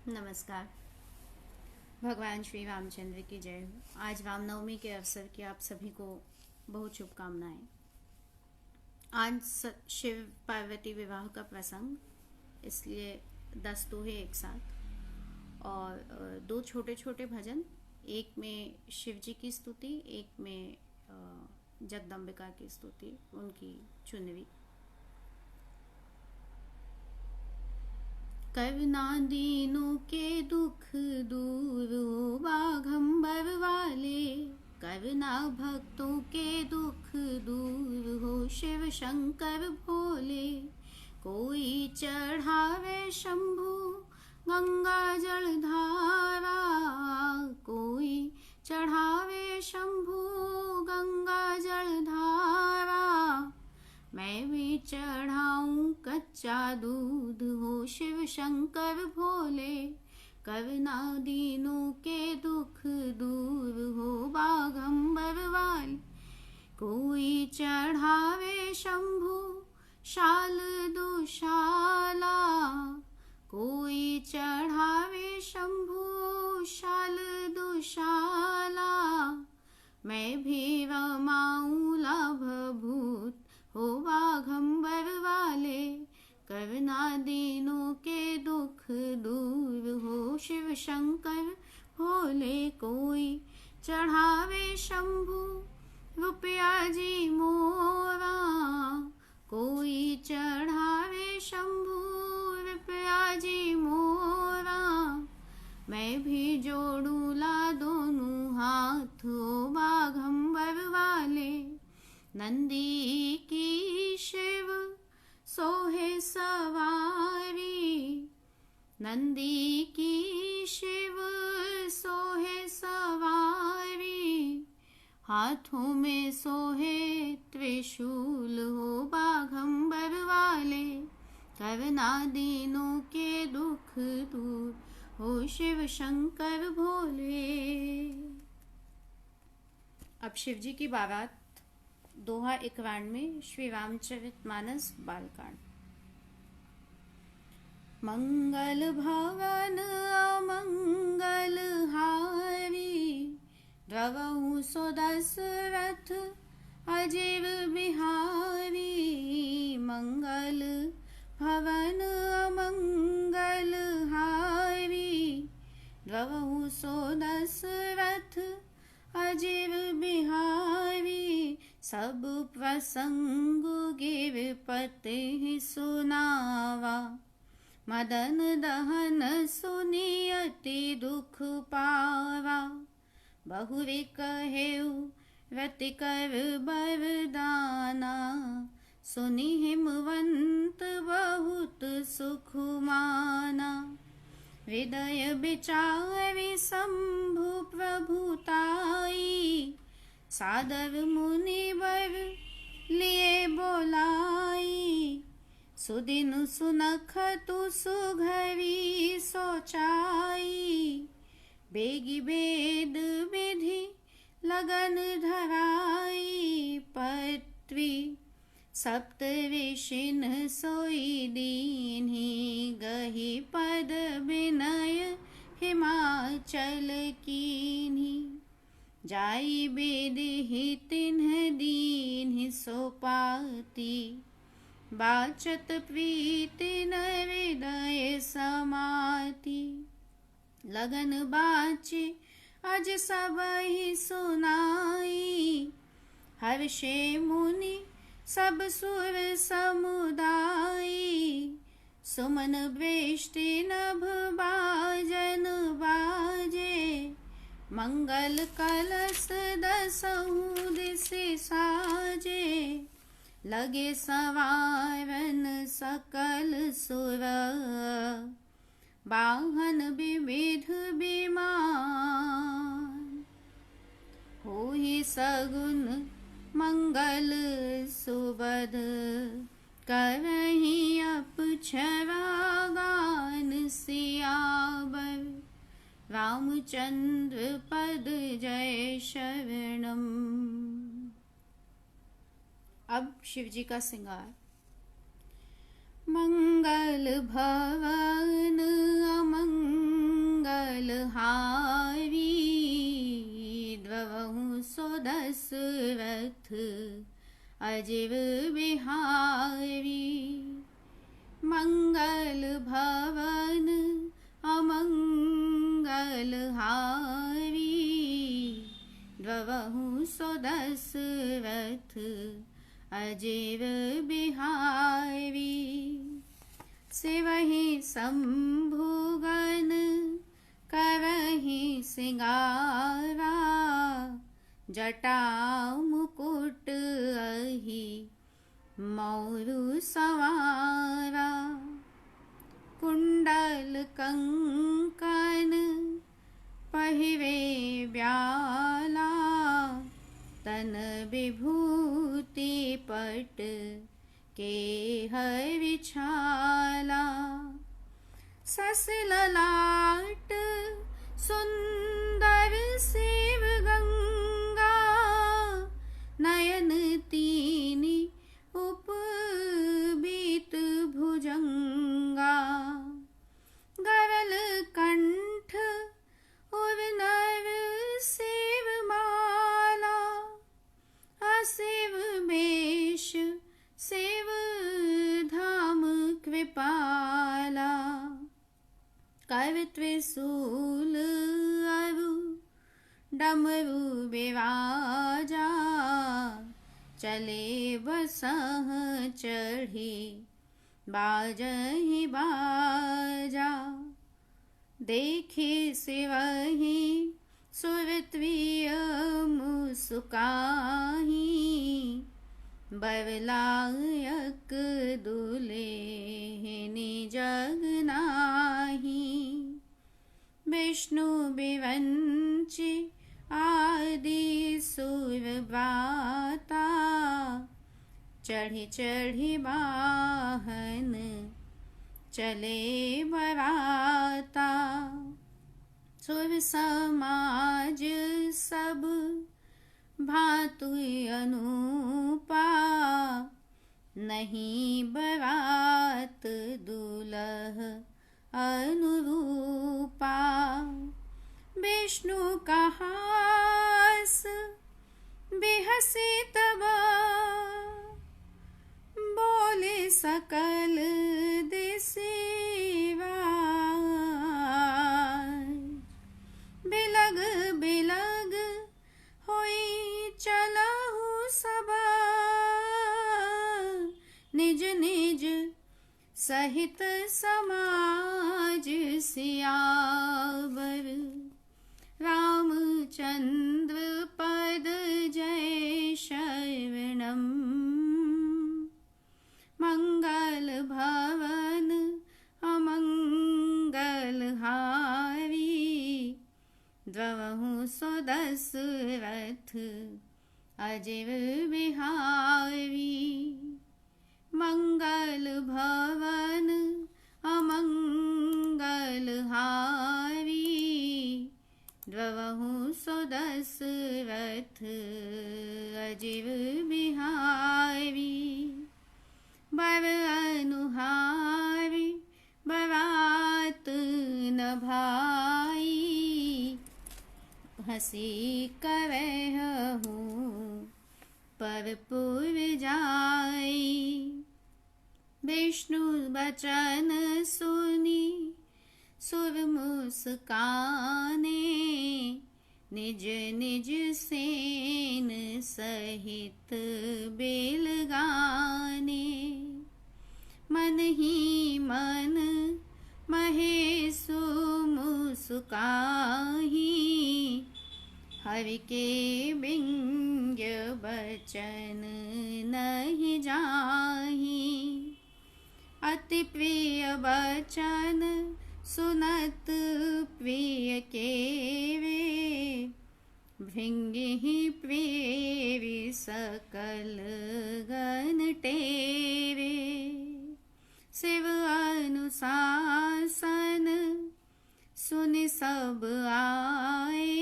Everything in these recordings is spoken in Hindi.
नमस्कार। भगवान श्री रामचंद्र की जय हो। आज रामनवमी के अवसर की आप सभी को बहुत शुभकामनाएं। आज शिव पार्वती विवाह का प्रसंग, इसलिए 10 दोहे एक साथ और दो छोटे छोटे भजन, एक में शिव जी की स्तुति, एक में जगदम्बिका की स्तुति, उनकी चुनरी। करना दीनों के दुख दूर हो बाघंबर वाले, करना भक्तों के दुख दूर हो शिव शंकर भोले। कोई चढ़ावे शंभु गंगा जल धारा, कोई चढ़ावे शंभु गंगा जल धारा। मैं भी चढ़ाऊं कच्चा दूध हो शिव शंकर भोले। करना दीनों के दुख दूर हो बाघंबर वाले। कोई चढ़ावे शंभु शाल दुशाला, कोई चढ़ावे शंभु शाल दुशाला। मैं भी रमाऊं लाभ भूत हो बाघंबर वाले। करना दीनों के दुख दूर हो शिव शंकर भोले। कोई चढ़ावे शंभु रुपया जी मोरा, कोई चढ़ावे शंभु रुपया जी मोरा। मैं भी जोड़ू ला दोनों हाथ हो बाघंबर वाले। नंदी की शिव सोहे सवारी, नंदी की शिव सोहे सवारी। हाथों में सोहे त्रिशूल हो बाघंबर वाले। करना दीनों के दुख दूर हो शिव शंकर भोले। अब शिव जी की बारात, दोहा 91, श्री रामचरितमानस बालकांड। मंगल भवन अमंगल हारी, द्रवहु सो दशरथ अजीव बिहारी। मंगल भवन अमंगल हारी, द्रवहु सो दशरथ अजीव बिहारी। सब प्रसंग गिरपति सुनावा, मदन दहन सुनी अति दुख पावा। बहुरी कहेउ रति कर बरदाना, सुनी हिमवंत बहुत सुख माना। हृदय विचारि शंभु प्रभुताई, सादर मुनि वर लिए बोलाई। सुदिन सुनखतु सुघरी सोचाई, बेगी बेद विधि लगन धराई। पृथ्वी सप्त ऋषिन सोई दीन्हि, गहि पद विनय हिमाचल कीन्हि। जाई बेदिहि तिन्ह दीन्हि सोपाती, बाचत प्रीति न हृदय समाती। लगन बाचे अज सबहि सुनाई, हर्षे मुनि सब सुर समुदाई। सुमन वृष्टि नभ बाजन बाजे, मंगल कलश दसहु दिसि साजे। लगे सवारन सकल सुर, वाहन विविध विमान। होहि सगुन मंगल सुबद, करहि अपछरा गान सियावर। रामचंद्र पद जय शरणम। अब शिव जी का श्रृंगार। मंगल भवन अमंगल दशरथ अजीव बिहारी। मंगल भवन अमंगल हारी, द्ववहु सो दशरथ अजीव बिहारी। शिवहि शंभुगन करहि सिंगारा, जटा मुकुट अहि मौरु सवारा। कुंडल कंकन पहिरे ब्याला, तन विभूति पट के हरि छाला। सस ललाट सुंदर शिव गंगा, नयन तीनि उपबीत भुजंगा। गरल कंठ उर नर शिव माला, अशिव वेश शिव धाम कृपाला। कर त्रिशूल अरु डमरु बिराजा, चले बसह चढ़ी बाजहि बाजा। देखे शिवहि सुरत्रिय मुस्काहि, बरलायक दुलेहिनी जग नाही। विष्णु विवंची आदि सुर व्राता, चढ़ी चढ़ी वाहन चले बराता। सुर समाज सब भातु अनुपा, नहीं बरात दुलह अनुरूपा। विष्णु का हास बिहसी तबा, बोले सकल दिशिवा। बिलग बिलग होई चलहु सबा, निज निज सहित समाज सियावर। रामचंद्र पद जय शरणम, मंगल भवन अमंगल हारी। द्ववहु सो दशरथ अजीव बिहारी। मंगल भवन अमंगल हारी, द्ववहु सो दशरथ अजीव बिहारी। बर अनुहारी बरात न भाई, हसी करहु परपुर जाई। विष्णु बचन सुनी सुर मुस्काने, निज निज सेन सहित बेल गाने। मन ही मन महेशु मुस्काही, हरि के बिंग बचन नहीं जाही। अति प्रिय बचन सुनत प्रिय के वे, भृंगि प्रिय सकल गण टेरे। शिव अनुशासन सुनि सब आए,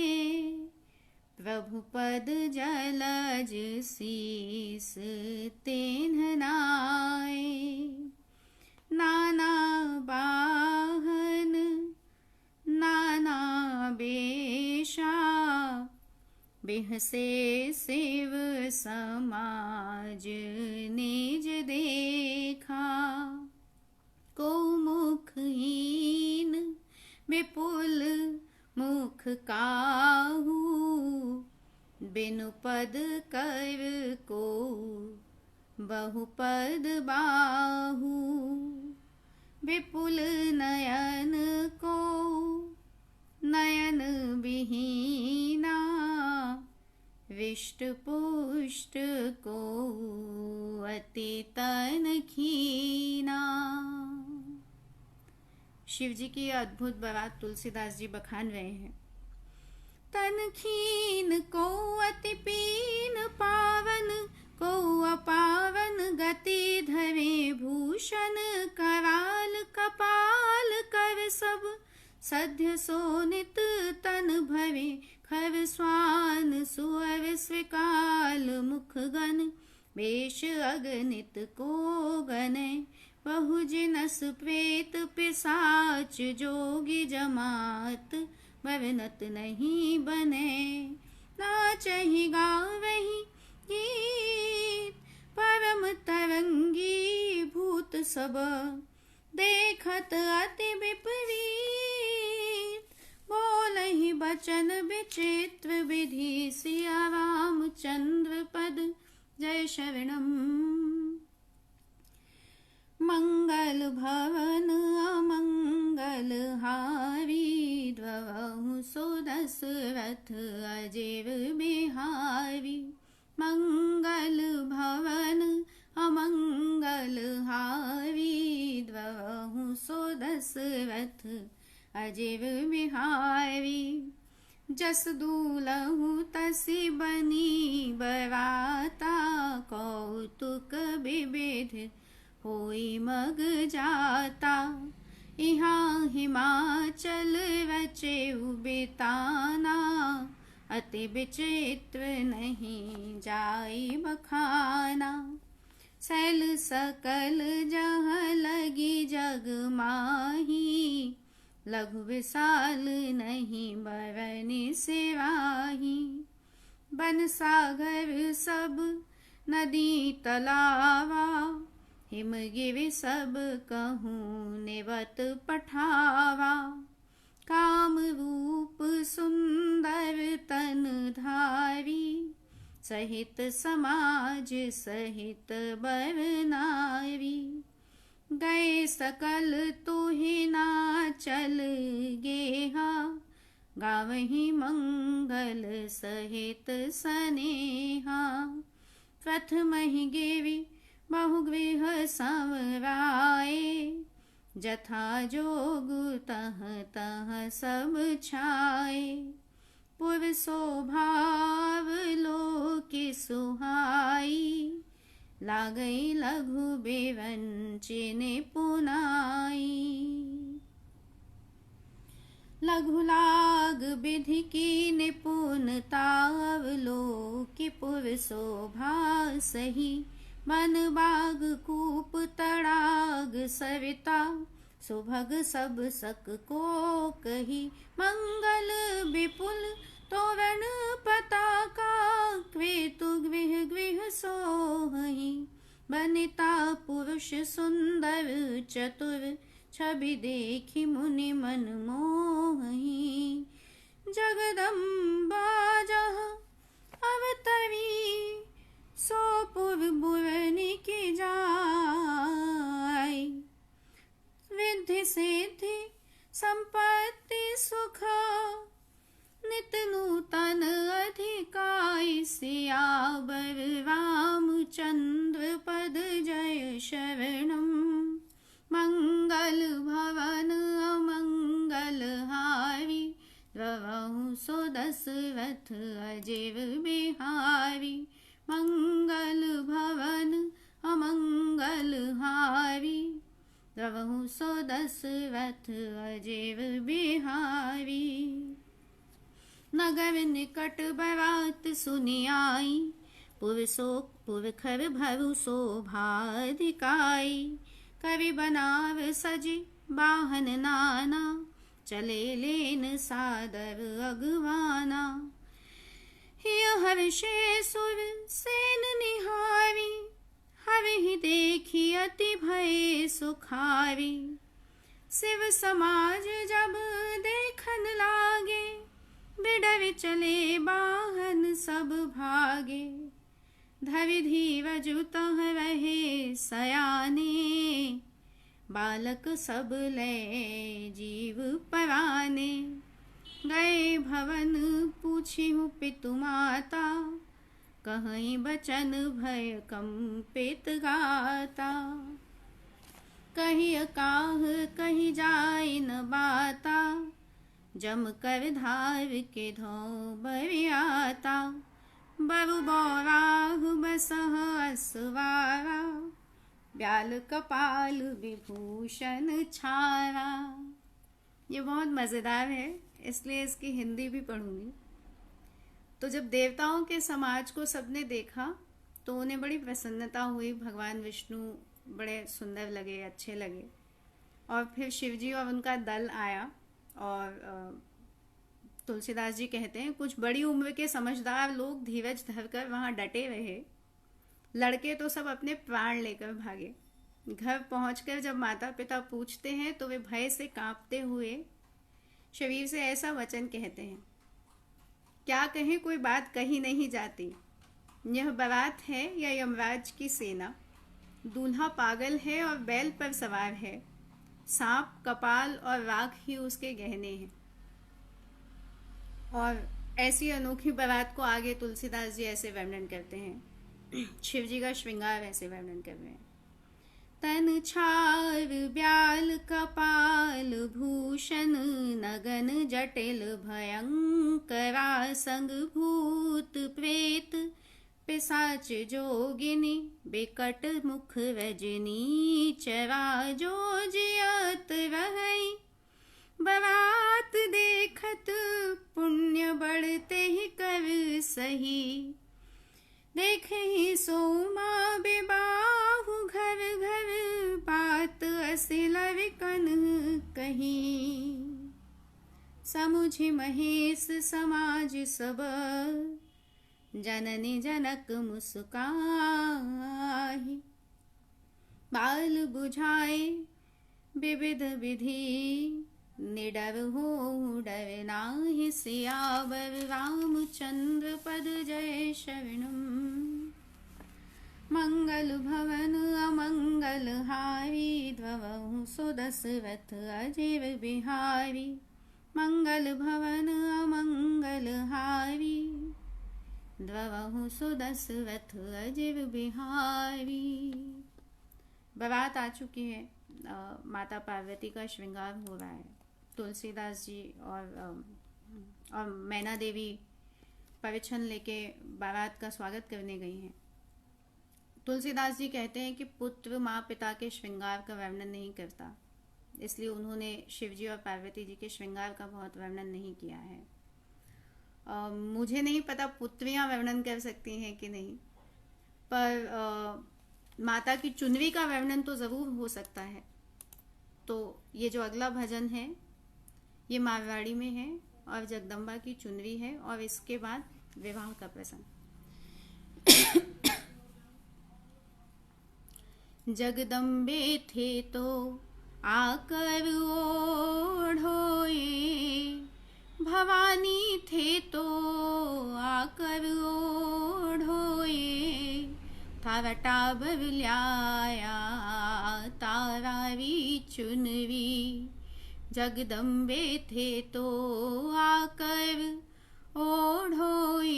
प्रभु पद जलज शीस तेन्ह नाए। नाना वाहन नाना बेशा, बिहसे शिव समाज निज देखा, को मुखहीन विपुल मुख काहू, बिनु पद कर को बहुपद बाहू, विपुल नयन को नयन विहीना, विष्ट पुष्ट को अति तन खीना। शिव जी की अद्भुत बात तुलसीदास जी बखान रहे हैं। तन खीन को अति पीन पावन, को अपावन गति धरे भूषण, कराल कपाल कर सब सध्य सोनित तन भवे, खर स्वान सुअर स्विकाल मुख गण, वेश अगणित को गणे, बहुजिनस प्रेत पिशाच जोगी जमात, वर्णत नहीं बने। नाचहि गावहि गीत परम तरंगी भूत सब, देखत अति विपरीत, बोलहि बचन विचित्र विधि, सिया रामचंद्र पद जय शरणम। मंगल भवन अमंगल हारी, द्वहु सो दशरथ अजीर बिहारी। मंगल भवन अमंगल हारी, द्वहु सो दशरथ अजीर बिहारी। जस दूलहु तसी बनी बराता, कौतुक विविध होई मग जाता। यहाँ हिमाचल रचे बेताना, अति विचित्र नहीं जाई बखाना। सैल सकल जहाँ लगी जग माही, लघु विशाल नहीं बरनि सिवाही। बन सागर सब नदी तलावा, हिमगिरि सब कहूँ निवत पठावा। काम रूप सुंदर तन धारी, सहित समाज सहित बर नारी। गए सकल तुहि नाचल गेहा, गावहि मंगल सहित सनेहा। प्रथमहि गिरि बहुगृह संवराए, जथा जोग तह तह सब छाए। पुर शोभाव लोकि सुहाई, लागई लघु बेवंचिन पुनाई। लघु लाग विधि की निपुणताव, लोकि पुर शोभा सही। मन बाग कूप तड़ाग सविता, सुभग सब सक को कही। मंगल विपुल तोरण पताका, क्वेतु गृह गृह सोहहि। बनिता पुरुष सुंदर चतुर, छवि देखि मुनि मन मोहि। जगदम्बा जहाँ अवतरी, सो पुर बुरनि की जाय। रिद्धि सिद्धि संपत्ति सुख, नित नूतन अधिकाई। सियावर रामचंद्र पद जय शरणम। मंगल भवन अमंगल हारी, द्वहु सो दशरथ अजीर बिहारी। मंगल भवन अमंगल हारी, द्वहु सो दशरथ अजीर बिहारी। नगर निकट बरात सुनि आई, पुरखर भरु शोभाधिकाई। कवि बनाव सजी वाहन नाना, चले लेन सादर अगवाना। हर्षे सुर सेन निहारी, हरहि देखी अति भय सुखारी। शिव समाज जब देखन लागे, बिडर चले बाहन सब भागे। धरि धीरजु तह रहे सयाने, बालक सब ले जीव पराने। गए भवन पूछिहु पितु माता, कहीं बचन भय कंपित गाता। कही काह कही जाय न बाता, जम कर धार के धो बरियाता। बरु बौराहु बसह असवारा, ब्याल कपाल विभूषण छारा। ये बहुत मज़ेदार है, इसलिए इसकी हिंदी भी पढ़ूंगी। तो जब देवताओं के समाज को सबने देखा तो उन्हें बड़ी प्रसन्नता हुई। भगवान विष्णु बड़े सुंदर लगे, अच्छे लगे। और फिर शिवजी और उनका दल आया। और तुलसीदास जी कहते हैं, कुछ बड़ी उम्र के समझदार लोग धीरज धरकर वहाँ डटे रहे। लड़के तो सब अपने प्राण लेकर भागे। घर पहुंचकर जब माता पिता पूछते हैं तो वे भय से कांपते हुए शरीर से ऐसा वचन कहते हैं, क्या कहें कोई बात कही नहीं जाती। यह बारात है या यमराज की सेना, दूल्हा पागल है और बैल पर सवार है। सांप, कपाल और राख ही उसके गहने हैं। और ऐसी अनोखी बारात को आगे तुलसीदास जी ऐसे वर्णन करते हैं। शिव जी का श्रृंगार ऐसे वर्णन कर रहे हैं। तन छार ब्याल कपाल भूषण, नगन जटिल भयंकरा। संग भूत प्रेत पिशाच जोगिनी, बिकट मुख रजनी चरा। जो जियत रहई बारात देखत, पुण्य बढ़ते ही कर सही। देखे ही सोमा बेबाहु घर घर, बात असिल विकन कही। समुझि महेश समाज सब, जननी जनक मुस्काहि। बाल बुझाए विविध विधि, निडर हो डर नाहि। सियावर रामचंद्र पद जय शरणम। मंगल भवन अमंगल हारी, द्रवहु सो दशरथ अजीर बिहारी। मंगल भवन अमंगल हारी, द्रवहु सो दशरथ अजीर बिहारी। बारात आ चुकी है। माता पार्वती का श्रृंगार हो रहा है। तुलसीदास जी और मैना देवी परिछन लेके बारात का स्वागत करने गई हैं। तुलसीदास जी कहते हैं कि पुत्र माँ पिता के श्रृंगार का वर्णन नहीं करता, इसलिए उन्होंने शिवजी और पार्वती जी के श्रृंगार का बहुत वर्णन नहीं किया है। मुझे नहीं पता पुत्रियां वर्णन कर सकती हैं कि नहीं, पर माता की चुनरी का वर्णन तो ज़रूर हो सकता है। तो ये जो अगला भजन है ये मारवाड़ी में है और जगदम्बा की चुनरी है, और इसके बाद विवाह का प्रसंग। जगदम्बे थे तो आकर ओढ़ोए, भवानी थे तो आकर ओढ़ोए। थारा टाबर ल्याया तारारी चुनरी, जगदम्बे थे तो आकर ओढ़ोए।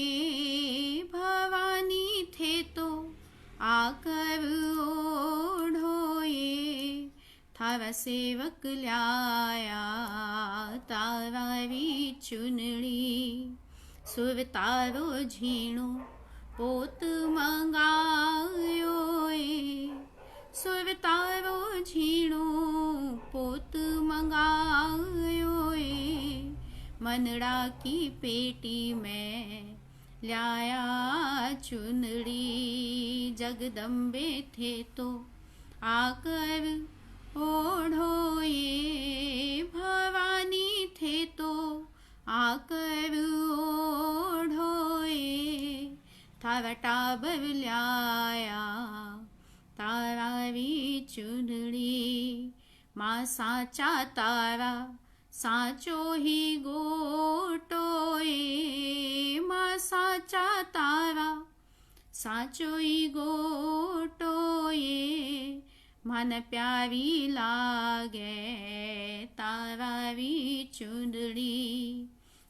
भवानी थे तो आकर ओढ़ोए। थारा सेवक ल्याया तारारी चुनरी। सुर तारो झीणो पोत मंगायो, सुर तारो झीणो पोत मंगायो। मनड़ा की पेटी में लाया चुनरी, जगदम्बे थे तो आकर ओढ़ोए। भवानी थे तो आकर ओढ़ोए। थावटा बवल्याया तारावी चुनड़ी माँ साचा तारा साचो ही गोटोए माँ साचा तारा साचो ही गोटोए मन प्यारी लागे तारावी चुंदड़ी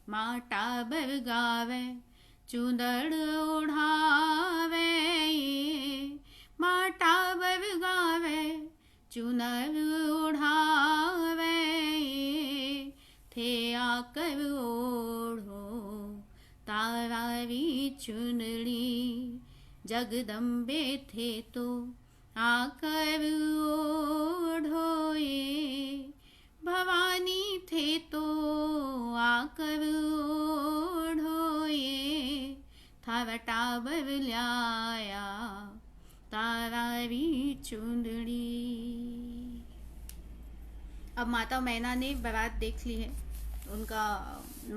माटा बरगावे चुंदड़ उड़ावे माटा बरगावे चुनर उड़ावे थे आकर ओढ़ो तारावी चुनड़ी जगदम्बे थे तो आकर ओढ़ोए भवानी थे तो आकर ओढ़ोए थावटा बवल्याया तारावी चुंदड़ी। अब माता मैना ने बारात देख ली है, उनका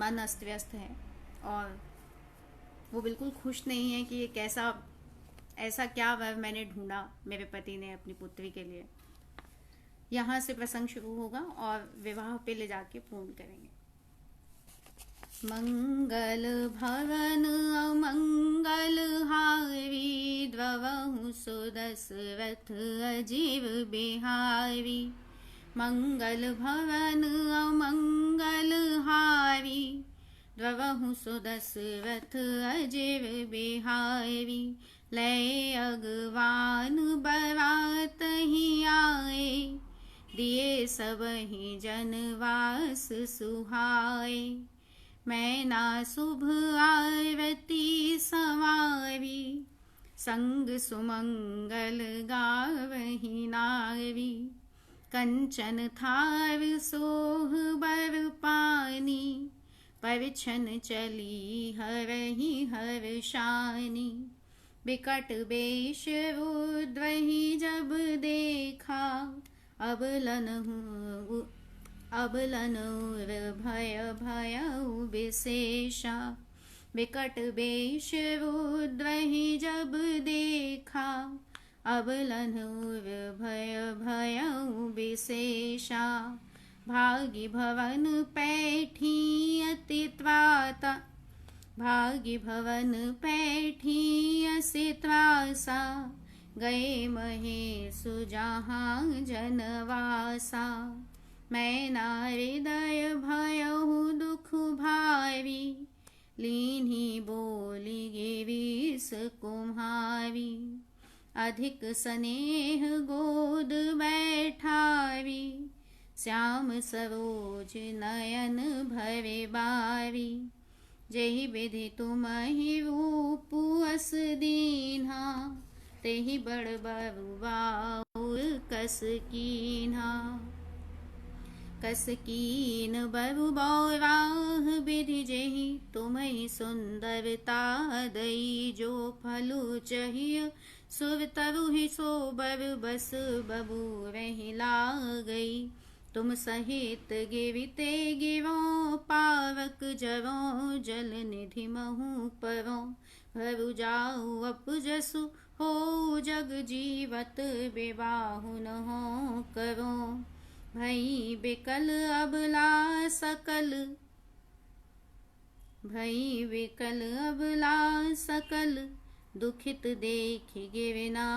मन अस्त व्यस्त है और वो बिल्कुल खुश नहीं है कि ये कैसा ऐसा क्या वर मैंने ढूंढा मेरे पति ने अपनी पुत्री के लिए। यहाँ से प्रसंग शुरू होगा और विवाह पे ले जाके पूर्ण करेंगे। मंगल भवन अमंगल हारी द्ववहु सुदशरथ अजीव बिहारी मंगल भवन अमंगल हारी द्ववहु सुदशरथ अजीव बिहारी लय अगवान बरात ही आए दिए सब ही जनवास सुहाए मैना शुभ आरती सवारी संग सुमंगल गावही नारी कंचन थार सोह बर पानी परिछन चली हरहि हर्षानी बिकट बेश रुद्रहि जब देखा अबलन भय भय विशेषा बिकट बेश रुद्रहि जब देखा अबलन भय भय विशेषा भागी भवन पैठी अति त्राता भागी भवन पैठी असी त्रासा गए महेशु जहाँ जनवासा मैना हृदय भयहु दुख भारी लीन्ही बोली गिरीश कुम्हारी अधिक स्नेह गोद बैठावी श्याम सरोज नयन भरे बारी जेहि विधि तुम्हि रूप अस दीन्हा तेहि बड़ बरुआउर कस कीन बरु बौराह विधि जेहि तुम्हि सुंदरता दई जो फलु चाहिए सुर तरु ही सो बर बस बबू रही लागई तुम सहित गिरते गिरो पावक जरो जल निधि महु परो भरु जाऊ अपजसु हो जग जीवत विवाहु न हो करो भई बिकल अबला सकल दुखित देखि गिरना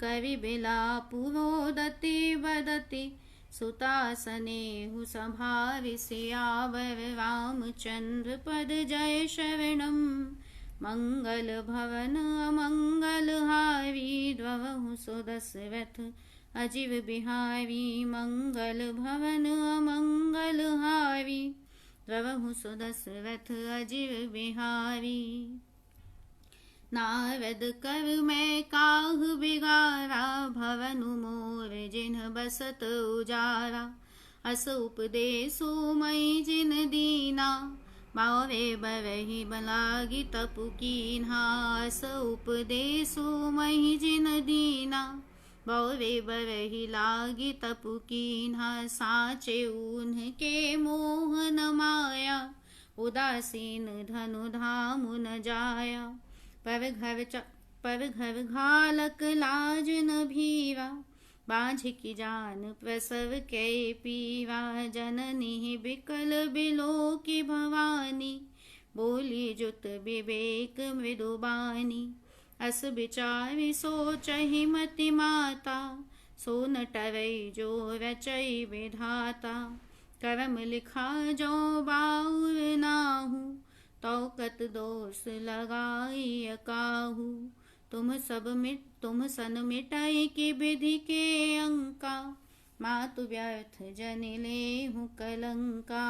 कवि बिलापु रोदति बदति सुतासनेहु संभावि सियावर रामचंद्र पद जय शरणम मंगल भवन अमंगल हारी द्ववहु सुदशरथ अजीव बिहारी मंगल भवन अमंगल हारी द्ववहु सुदशरथ अजीव बिहारी नारद कर मैं काह बिगारा भवन मोर जिन्ह बसत उजारा अस उपदेशो मई जिन दीना बावे बरही बलागी तपु कीन्हा अस उपदेशो मई जिन दीना बावे बरही लागी तपु कीन्हा साचे उनके मोह न माया उदासीन धनु धाम न जाया पर घर घालक लाज न भीवा, बाँझ की जान प्रसव कै पीवा। जननी बिकल बिलो की भवानी, बोली जुत विवेक मृदुबानी। अस विचारि सोचहि मति माता, सो न टरई जो रचई विधाता। करम लिखा जो बाउर नाहू, तो कत दोष लगाई काहू। तुम सन मिटाई की विधि के अंका, मातु व्यर्थ जन लेहु कलंका।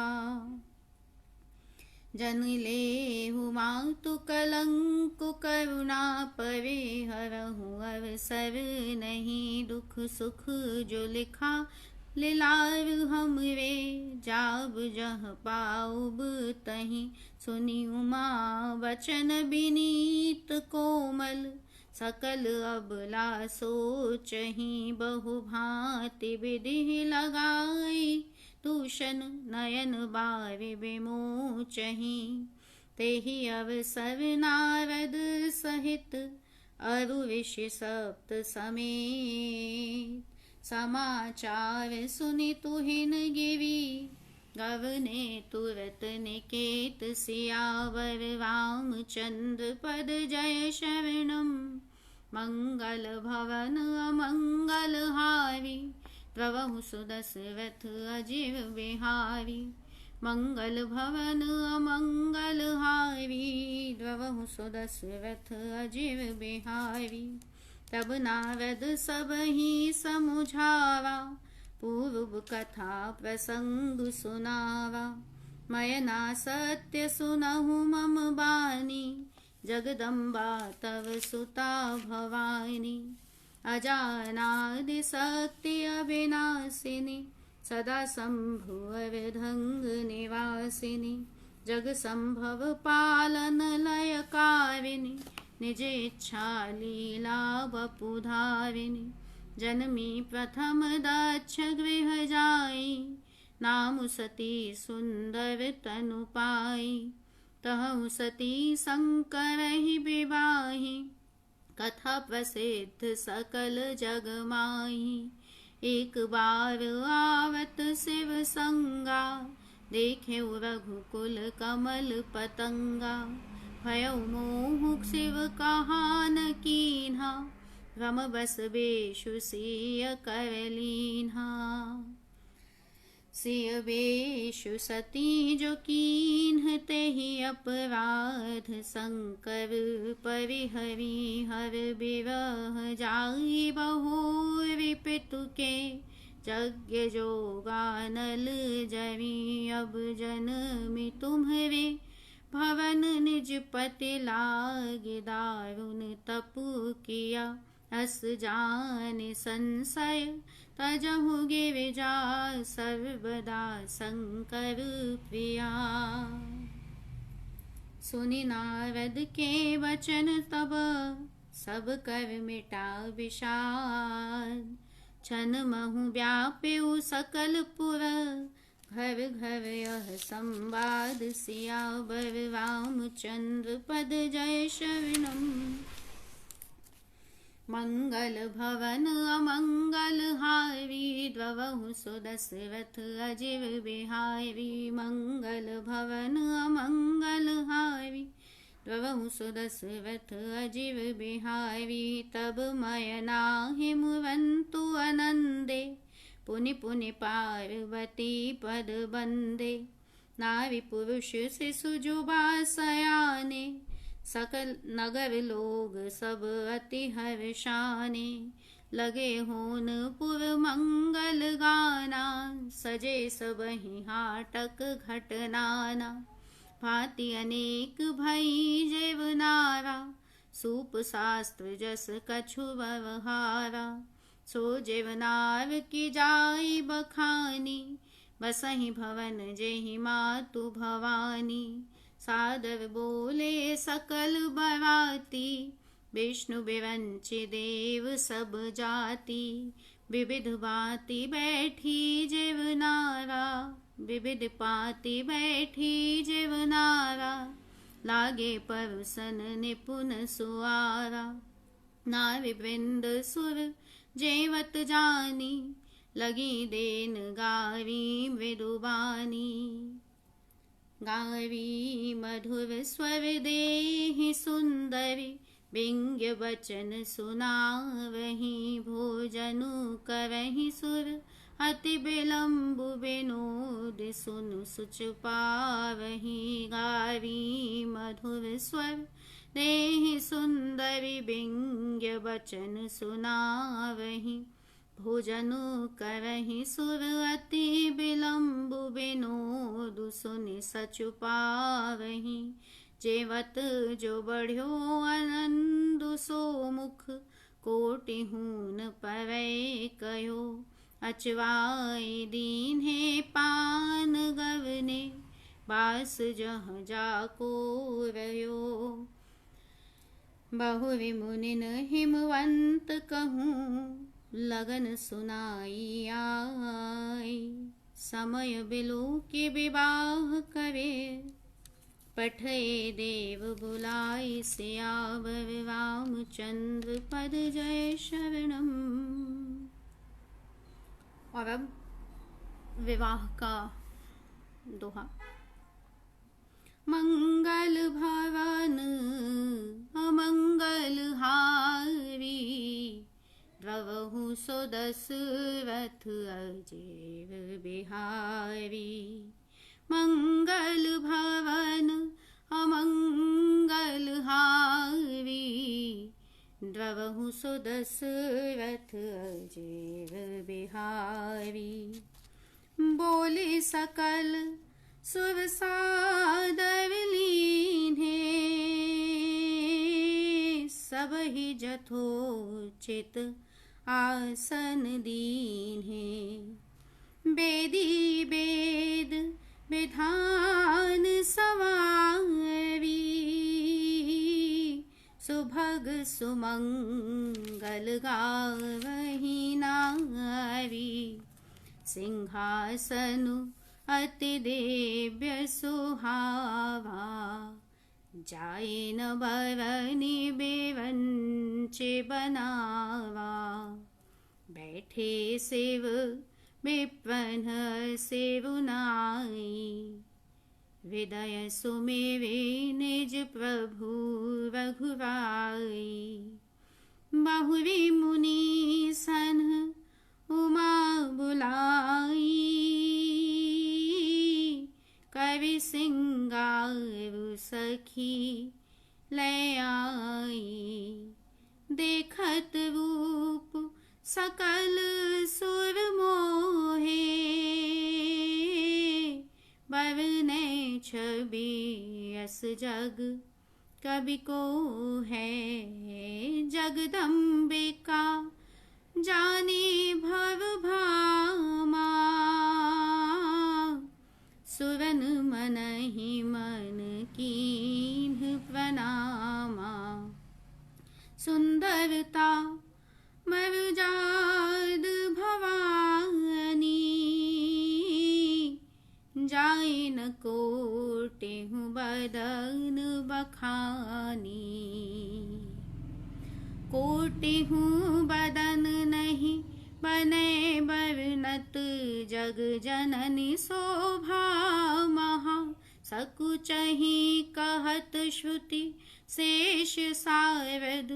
जन लेहु मातु कलंक, करुणा परिहरहु अवसर नहीं। दुख सुख जो लिखा लीलार हमरे, जाब जह पाउब तहीं। सुनी उमा वचन विनीत कोमल, सकल अबला सोचहि। बहु भांति विधि लगाई, दूषण नयन बारि विमोचहि। तेहि अवसर नारद सहित, अरु ऋषि सप्त समेत। समाचार सुनि तुहिन गिरी, गवने तुरत निकेत। सियावर रामचंद्र पद जय शरणम, मंगल भवन अमंगल हारी। द्रवहु सुदशरथ अजीर बिहारी, मंगल भवन अमंगल हारी। द्रवहु सुदशरथ अजीर बिहारी। तब नारद सबहि समुझावा, पूर्व कथा प्रसंग सुनावा। मयना सत्य सुनहु मम बानी, जगदम्बा तव सुता भवानी। अजानादि शक्ति अविनाशिनी, सदा शंभु अर्धंग निवासिनी। जग संभव पालन लयकारिणी, निज इच्छा लीला वपुधारिणी। जन्मी प्रथम दक्ष गृह जाई, नाम सती सुंदर तनु पाई। तहु सती शंकर ही विवाही, कथा प्रसिद्ध सकल जग माही। एक बार आवत शिव संगा, देखे रघुकुल कमल पतंगा। भयउ मोह शिव कहा न कीन्हा, रम बस बेशु सिय कर लीन्हा। सिय बेशु सती जो कीन्ह, तेहि अपराध शंकर परिहरि। हर बिरह जाई बहोर पितु के, यज्ञ जोगानल जरी। अब जनमी तुम्हरे, भवन निज पति लागे। दारुण तपु किया, अस जान संशय। तजहु गिरिजा सर्वदा शंकर प्रिया। सुनि नारद के वचन तब, सब कर मिटा विषाद। छन महु व्याप्यु सकल पुर, घर घर यह संवाद। सियावर रामचंद्र पद जय शरणम, मंगल भवन अमंगल हारी। द्रवहु सुदशरथ अजीर बिहारी, मंगल भवन अमंगल हारी। द्रवहु सुदशरथ अजीर बिहारी। तब मयना हिमवंतु आनंदे, पुनि पुनि पार्वती पद बंदे। नारी पुरुष शिशु जुबा सयाने, सकल नगर लोग सब अति हर्षाने। लगे होन पुर मंगल गाना, सजे सबहि हाटक घटनाना। भांति अनेक भई जेवनारा, सूप शास्त्र जस कछु व्यवहारा। सो जेवनार की जाई बखानी, बसहि भवन जेहि मातु भवानी। सादर बोले सकल बराती, विष्णु विरंचि देव सब जाति। विविध भांति बैठी जेवनारा, विविध पाति बैठी जेवनारा। लागे परुसन निपुण सुआरा। नारी वृंद सुर जेवत जानी, लगी देन गावी मृदुबानी। गावी मधुर स्वर देहि सुंदरी, व्यंग्य वचन सुनावहि भोजनु करहि सुर। अति विलंबु विनोद सुनु सुच पावहि। गावी मधुर स्वर देहि सुंदरी, व्यंग्य वचन सुनावहि भोजनु करहि सुर। अति विलंबु विनोद सुनि सचु पावहि। जेवत जो बढ़्यो आनंदु सो मुख, कोटि हून पवै कयो। अचवाई दीन्हे पान गवने, बास जह जाको रयो। बहु विमुनिन हिमवंत कहूँ, लगन सुनाई आई। समय बिलु के विवाह करे, पठये देव बुलाई। सियावर रामचंद्र पद जय शरणम। और अब विवाह का दोहा। मंगल भवन अमंगल हारी, द्रवहु सो दशरथ अजेर बिहारी। मंगल भवन अमंगल हारी, द्रवहु सो दशरथ अजेर बिहारी। बोले सकल सुर सादर लीन्हे, सबहि जथोचित आसन दीन्हे। बेदी वेद विधान सवारी, सुभग सुमंगल गावहि नारी। सिंहासनु अति दिव्य सुहावा, जाए न बरनि बेवंचे बनावा। बैठे शिव विपन्न सेवुनाई, हृदय सुमेरे निज प्रभु रघुराई। बहुरी मुनि सन उमा बुलाई, कवि सिंगार सखी ले आई। देखत रूप सकल सुर मोहे, बरने छवि अस जग कवि को है। जगदम्बिका जाने भव भामा, सुरन मनहि मन कीन्ह प्रणामा। सुंदरता मरुजाद भवानी, जाए न कोटेहु बदन बखानी। कोटेहु बदन नहीं बने बरनत, जग जननी शोभा महा। सकुचहि कहत श्रुति शेष सारद,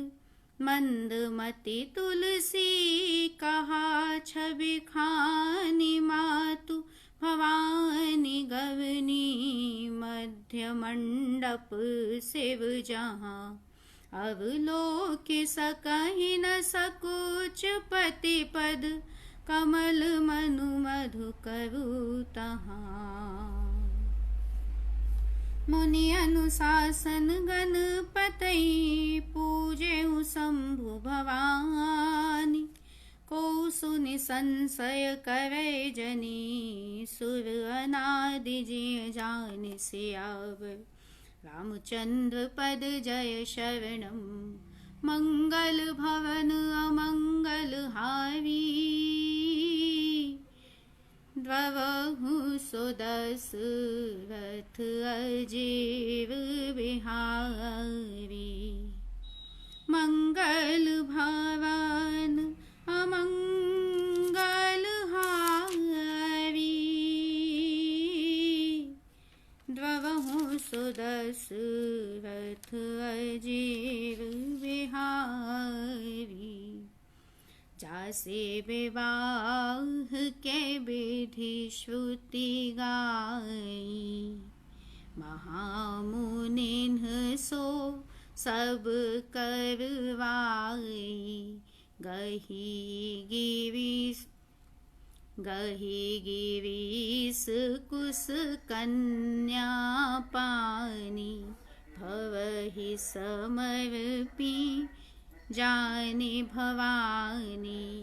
मंदमति तुलसी कहा। छवि खानी मातु भवानी, गवनी मध्य मंडप शिव जहाँ। अवलोक सकहि न सकुच पति पद, कमल मनु मधु करु तहाँ। मुनि अनुशासन गणपतहि, पूजेउ शंभु भवानी। को सुनि संशय करे जनी, सुर अनादि जिय जान सियावर। रामचंद्र पद जय शरणम। मंगल भवन अमंगल हारी, द्ववहु सो दशरथ अजीव बिहारी। मंगल भवन अमंगल हारी। द्ववहु सो दशरथ अजीव बिहारी। जासे विवाह के विधि श्रुति गाई। महामुनिन सो सब करवाई। गही गिरीश कुश कन्या पानी। भवहि समर्पी जाने भवानी।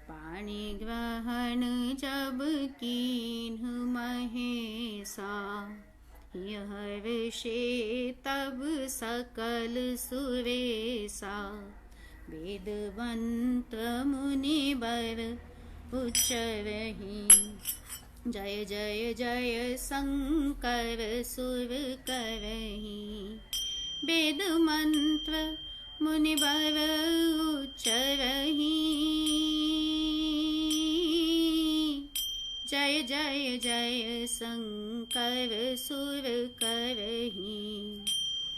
पाणि ग्रहण जब कीन्ह महेशा। यह ऋषि तब सकल सुरेशा। वेदवंत मुनिवर उच्चरहि। जय जय जय शंकर सुर करहि। वेद मंत्र मुनिवर उच्चरहि। जय जय जय शंकर सुर करहि।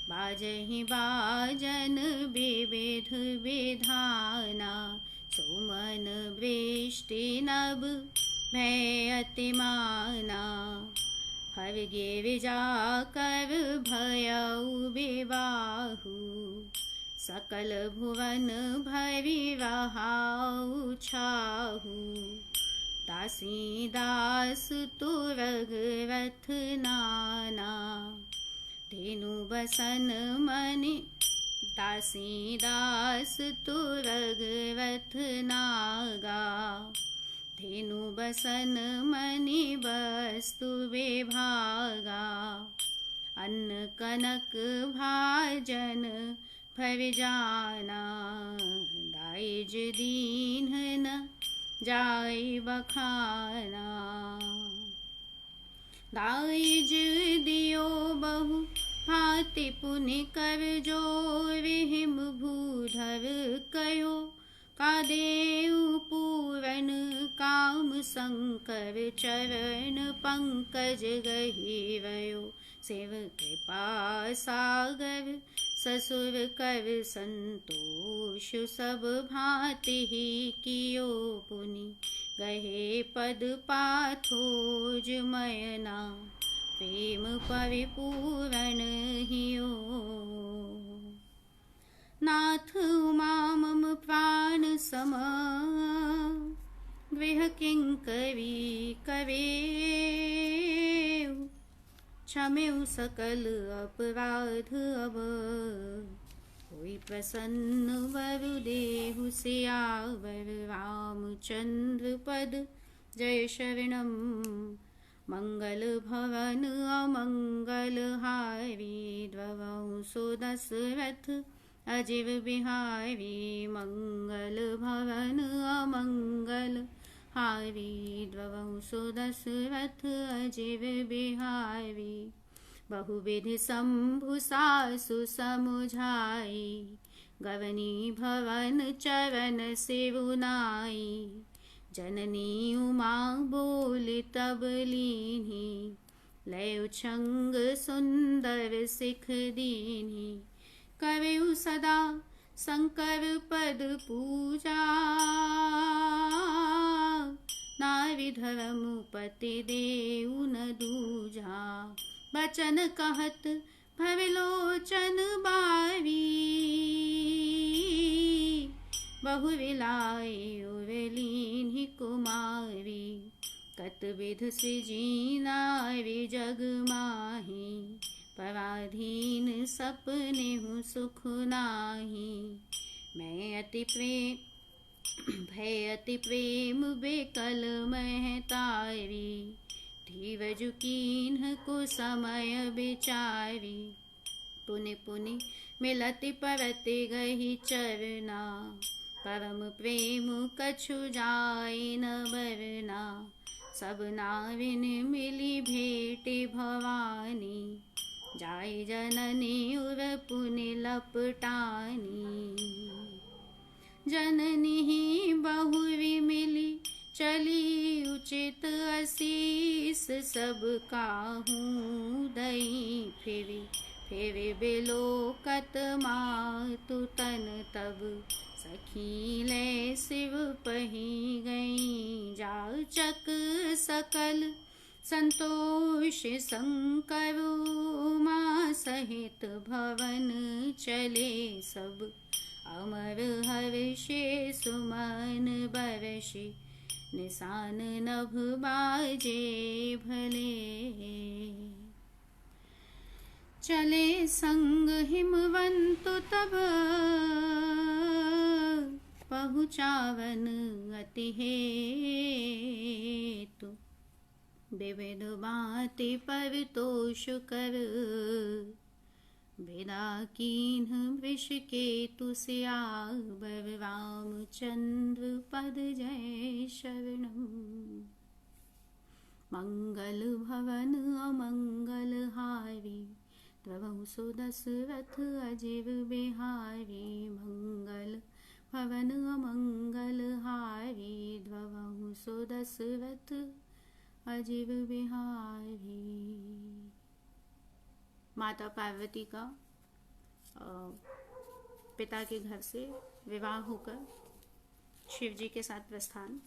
बाजहि बाजन विविध विधाना। सुमन वृष्टि नभ भय अतिमाना। हर गिरिजा कर भयउ विवाहु। सकल भुवन भरि रहाउ छाहु। दासी दास तुरगरथ नाना। धेनु बसन मनि दासी दास तुरगरथ नागा। धेनु बसन मनि वस्तु विभागा। अन्न कनक भाजन फरजाना। दाइज दीन न जाय बखाना। दाइज दियो बहु भांति पुनि कर जोरिहिम भूधर कयो। का देव पूरन काम शंकर चरण पंकज गहिरयो। शिव कृपा सागर ससुर कर संतोष। सब भांति ही कियो पुनि। गहे पद पाथोज मयना। प्रेम परिपूरण हियो। नाथ उमा मम प्राण सम। गृह किंकरी करेउ। क्षमेउ सकल अपराध अब। होई प्रसन्न वर देहु सियावर। रामचंद्र पद जय शरणम। मंगल भवन अमंगल हारी। द्ववहु सो दशरथ अजीव बिहारी। मंगल भवन अमंगल हारी। द्ववहु सो दशरथ अजीव बिहारी। बहुविधि शंभु सासु समुझाई। गवनी भवन चरण सिरुनाई। जननी उमा बोली तब लीन्ही। लय छंग सुंदर सिख दीन्ही। करेउ सदा शंकर पद पूजा। नारी धर्म पति देउ न दूजा। बचन कहत भवलोचन बारी। बहु विलाई उरलीन्हि कुमारी। कत विध सृजी नारी जग माही। पराधीन सपनेहु सुख नाही। मैं अति प्रेम बेकल महतारी। धीरज कीन्ह को समय विचारी। पुनि पुनि मिलति परति गहि चरना। परम प्रेम कछु जाय न बरना। सब नाविन मिली भेटे भवानी, जाय जननी उर पुनि लपटानी। जननी ही बहुवी मिली चली उचित असीस, सब काहूँ दई फेरी फेरे बिलोकत मातु तन तब। सखी ले शिव पही गई जाचक सकल, संतोष शंकर उमा सहित भवन चले सब। अमर हर्षे सुमन बरषि, निशान नभ बाजे भले। चले संग हिमवंतु तब, पहुँचावन अति हेतु। विविध भांति परितोष कर, विदा कीन्ह वृषकेतु सियावर। रामचंद्र पद जय शरणम। मंगल भवन अमंगल हारी, द्रवहु सो दशरथ अजीव बिहारी। मंगल भवन अमंगल हारी, द्रवहु सो दशरथ अजीव बिहारी। माता पार्वती का पिता के घर से विवाह होकर शिव जी के साथ प्रस्थान।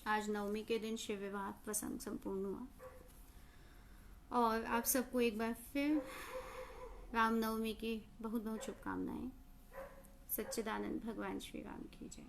आज नवमी के दिन शिव विवाह प्रसंग संपूर्ण हुआ। और आप सबको एक बार फिर रामनवमी की बहुत बहुत शुभकामनाएं। सच्चिदानंद भगवान श्री राम की जय।